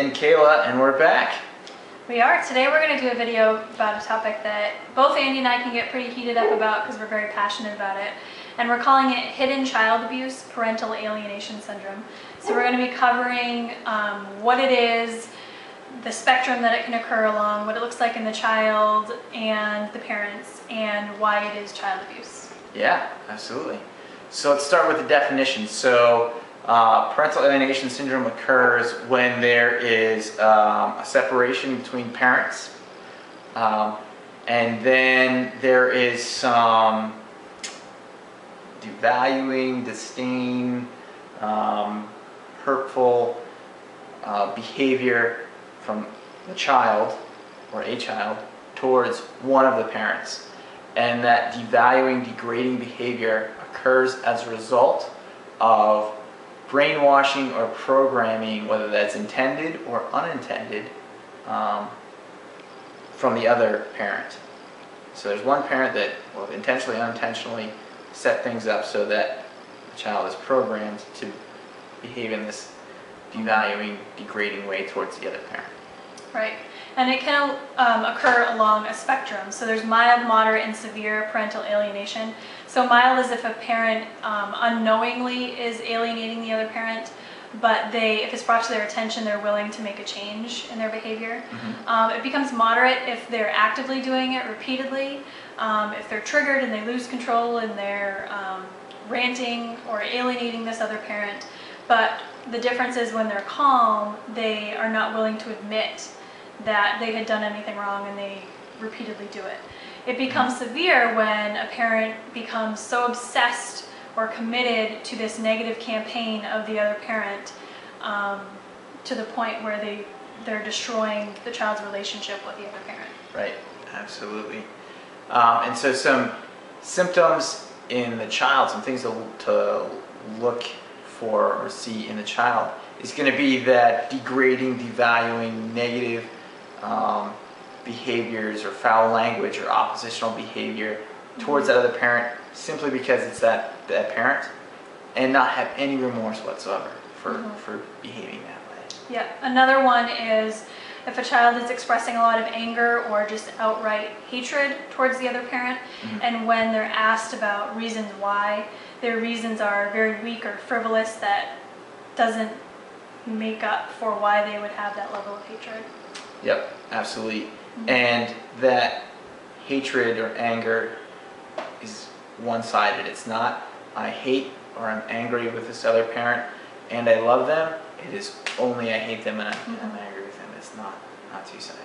and Kayla, and we're back. We are. Today we're going to do a video about a topic that both Andy and I can get pretty heated up about because we're very passionate about it. And we're calling it Hidden Child Abuse, Parental Alienation Syndrome. So we're going to be covering what it is, the spectrum that it can occur along, what it looks like in the child and the parents, and why it is child abuse. Yeah, absolutely. So let's start with the definition. So parental alienation syndrome occurs when there is a separation between parents, and then there is some devaluing, disdain, hurtful behavior from the child or a child towards one of the parents. And that devaluing, degrading behavior occurs as a result of brainwashing or programming, whether that's intended or unintended, from the other parent. So there's one parent that will intentionally, unintentionally set things up so that the child is programmed to behave in this devaluing, degrading way towards the other parent. Right. And it can occur along a spectrum. So there's mild, moderate, and severe parental alienation. So mild is if a parent unknowingly is alienating the other parent, but if it's brought to their attention, they're willing to make a change in their behavior. It becomes moderate if they're actively doing it repeatedly, if they're triggered and they lose control and they're ranting or alienating this other parent. But the difference is when they're calm, they are not willing to admit that they had done anything wrong and they repeatedly do it. It becomes severe when a parent becomes so obsessed or committed to this negative campaign of the other parent to the point where they're destroying the child's relationship with the other parent. Right, absolutely. And so some symptoms in the child, some things to look for or see in the child is going to be that degrading, devaluing, negative behaviors or foul language or oppositional behavior towards that other parent simply because it's that parent, and not have any remorse whatsoever for behaving that way. Yeah, another one is if a child is expressing a lot of anger or just outright hatred towards the other parent, and when they're asked about reasons why, their reasons are very weak or frivolous that doesn't make up for why they would have that level of hatred. Yep, absolutely. And that hatred or anger is one-sided. It's not I hate or I'm angry with this other parent and I love them. It is only I hate them and I'm angry with them. It's not two-sided.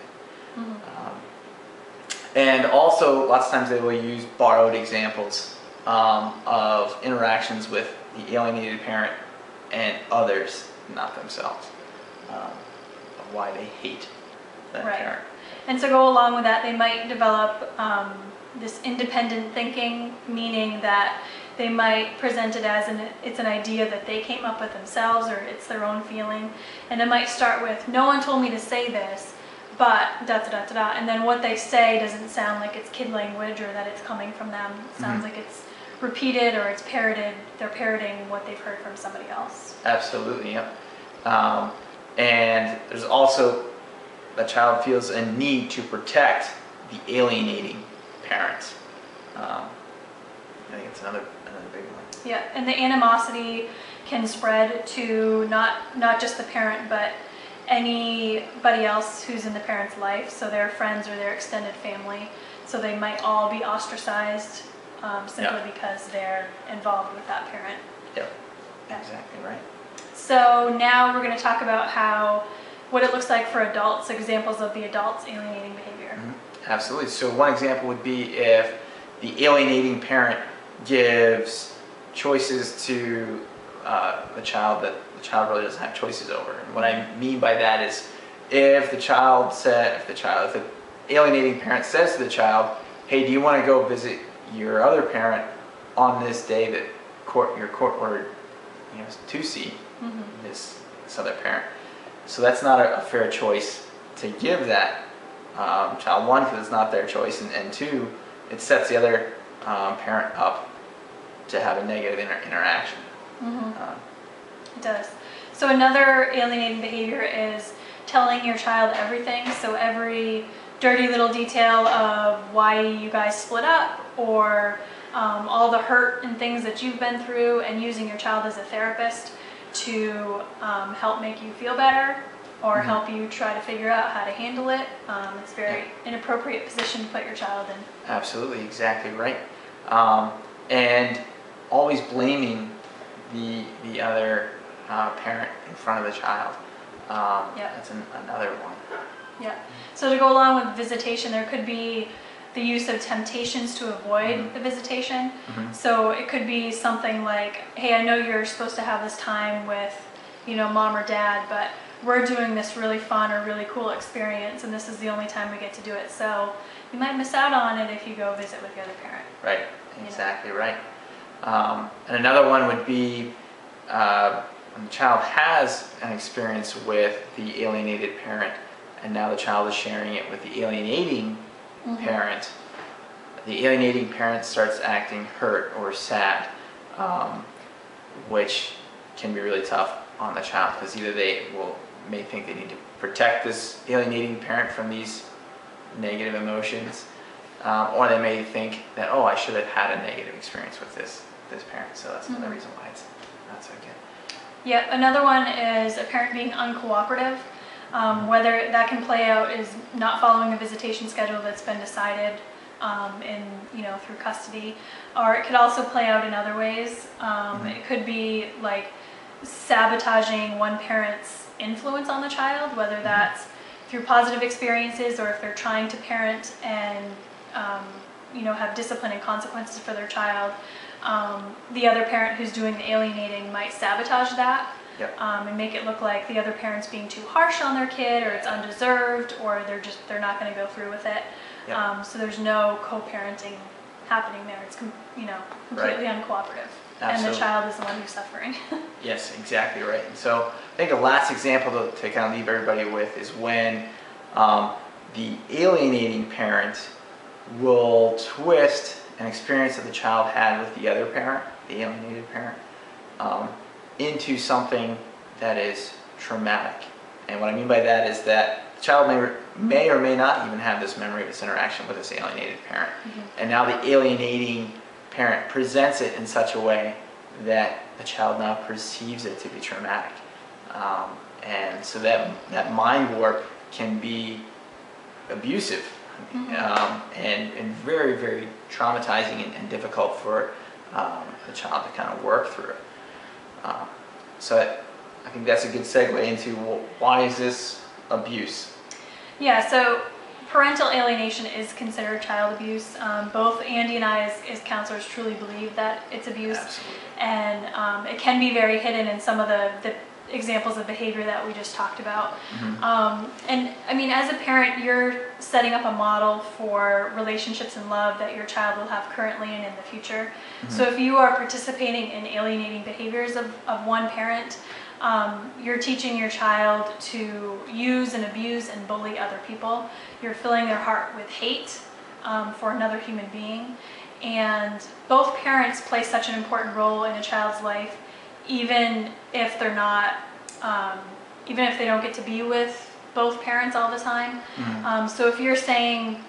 And also, lots of times they will use borrowed examples of interactions with the alienated parent and others, not themselves, of why they hate that parent. And to go along with that, they might develop this independent thinking, meaning that they might present it as it's an idea that they came up with themselves or it's their own feeling. And it might start with, no one told me to say this, but da-da-da-da-da. And then what they say doesn't sound like it's kid language or that it's coming from them. It sounds like it's repeated or it's parroted. They're parroting what they've heard from somebody else. Absolutely, yep. And there's also the child feels a need to protect the alienating parent. I think it's another big one. Yeah, and the animosity can spread to not just the parent, but anybody else who's in the parent's life, so their friends or their extended family. So they might all be ostracized simply because they're involved with that parent. Yep, exactly right. So now we're going to talk about what it looks like for adults, examples of the adult's alienating behavior. Absolutely. So one example would be if the alienating parent gives choices to the child that the child really doesn't have choices over. And what I mean by that is if the alienating parent says to the child, hey, do you want to go visit your other parent on this day that your court ordered to see this other parent? So that's not a fair choice to give that child, one, because it's not their choice, and two, it sets the other parent up to have a negative interaction. It does. So another alienating behavior is telling your child everything. So every dirty little detail of why you guys split up, or all the hurt and things that you've been through, and using your child as a therapist to help make you feel better, or help you try to figure out how to handle it. It's very inappropriate position to put your child in. Absolutely, exactly right. And always blaming the other parent in front of the child. That's another one. Yeah. So to go along with visitation, there could be the use of temptations to avoid the visitation. So it could be something like, hey, I know you're supposed to have this time with, mom or dad, but we're doing this really fun or really cool experience, and this is the only time we get to do it. So you might miss out on it if you go visit with the other parent. Right. Exactly right. And another one would be when the child has an experience with the alienated parent, and now the child is sharing it with the alienating parent. The alienating parent starts acting hurt or sad, which can be really tough on the child, because either they may think they need to protect this alienating parent from these negative emotions, or they may think that, oh, I should have had a negative experience with this parent, so that's another reason why it's not so good. Yeah, another one is a parent being uncooperative. Whether that can play out is not following a visitation schedule that's been decided through custody, or it could also play out in other ways. It could be like sabotaging one parent's influence on the child, whether that's through positive experiences, or if they're trying to parent and have discipline and consequences for their child. The other parent who's doing the alienating might sabotage that. And make it look like the other parent's being too harsh on their kid, or it's undeserved, or they're not going to go through with it. So there's no co-parenting happening there. It's completely uncooperative. Absolutely. And the child is the one who's suffering. Yes, exactly right. And so I think a last example to kind of leave everybody with is when the alienating parent will twist an experience that the child had with the other parent, the alienated parent, into something that is traumatic. And what I mean by that is that the child may or may not even have this memory of this interaction with this alienated parent. And now the alienating parent presents it in such a way that the child now perceives it to be traumatic. And so that mind warp can be abusive and very, very traumatizing and difficult for the child to kind of work through. So I think that's a good segue into why is this abuse? Yeah, so parental alienation is considered child abuse. Both Andy and I as counselors truly believe that it's abuse. Absolutely. And it can be very hidden in some of the examples of behavior that we just talked about. And I mean, as a parent, you're setting up a model for relationships and love that your child will have currently and in the future. So if you are participating in alienating behaviors of one parent, you're teaching your child to use and abuse and bully other people. You're filling their heart with hate for another human being. And both parents play such an important role in a child's life, even if they're not, even if they don't get to be with both parents all the time. So if you're saying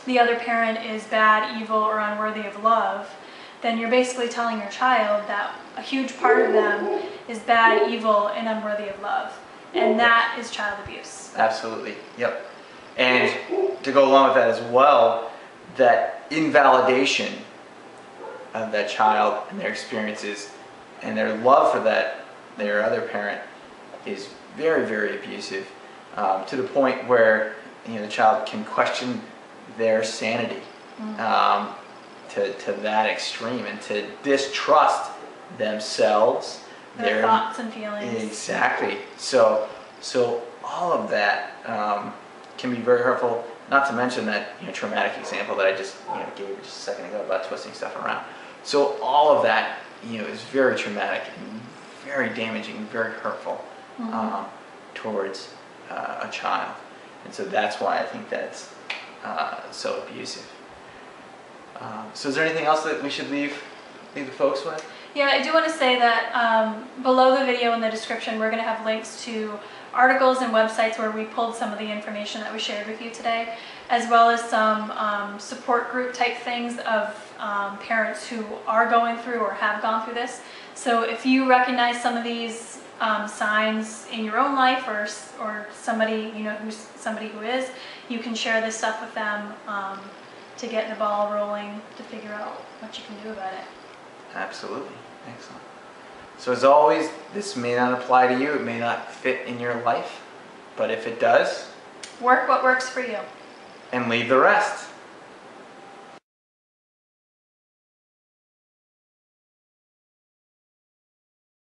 the other parent is bad, evil, or unworthy of love, then you're basically telling your child that a huge part of them is bad, evil, and unworthy of love. And that is child abuse. Absolutely, yep. And to go along with that as well, that invalidation of that child and their experiences and their love for their other parent is very, very abusive, to the point where the child can question their sanity to that extreme, and to distrust themselves, their thoughts and feelings. Exactly. So all of that can be very hurtful. Not to mention that traumatic example that I just gave just a second ago about twisting stuff around. So all of that is very traumatic and very damaging, very hurtful towards a child, and so that's why I think that's so abusive. So is there anything else that we should leave the folks with? Yeah, I do want to say that below the video in the description, we're going to have links to articles and websites where we pulled some of the information that we shared with you today, as well as some support group type things of parents who are going through or have gone through this. So if you recognize some of these signs in your own life, or somebody who is, you can share this stuff with them to get the ball rolling to figure out what you can do about it. Absolutely. Excellent. So as always, this may not apply to you, it may not fit in your life, but if it does, work what works for you. and leave the rest.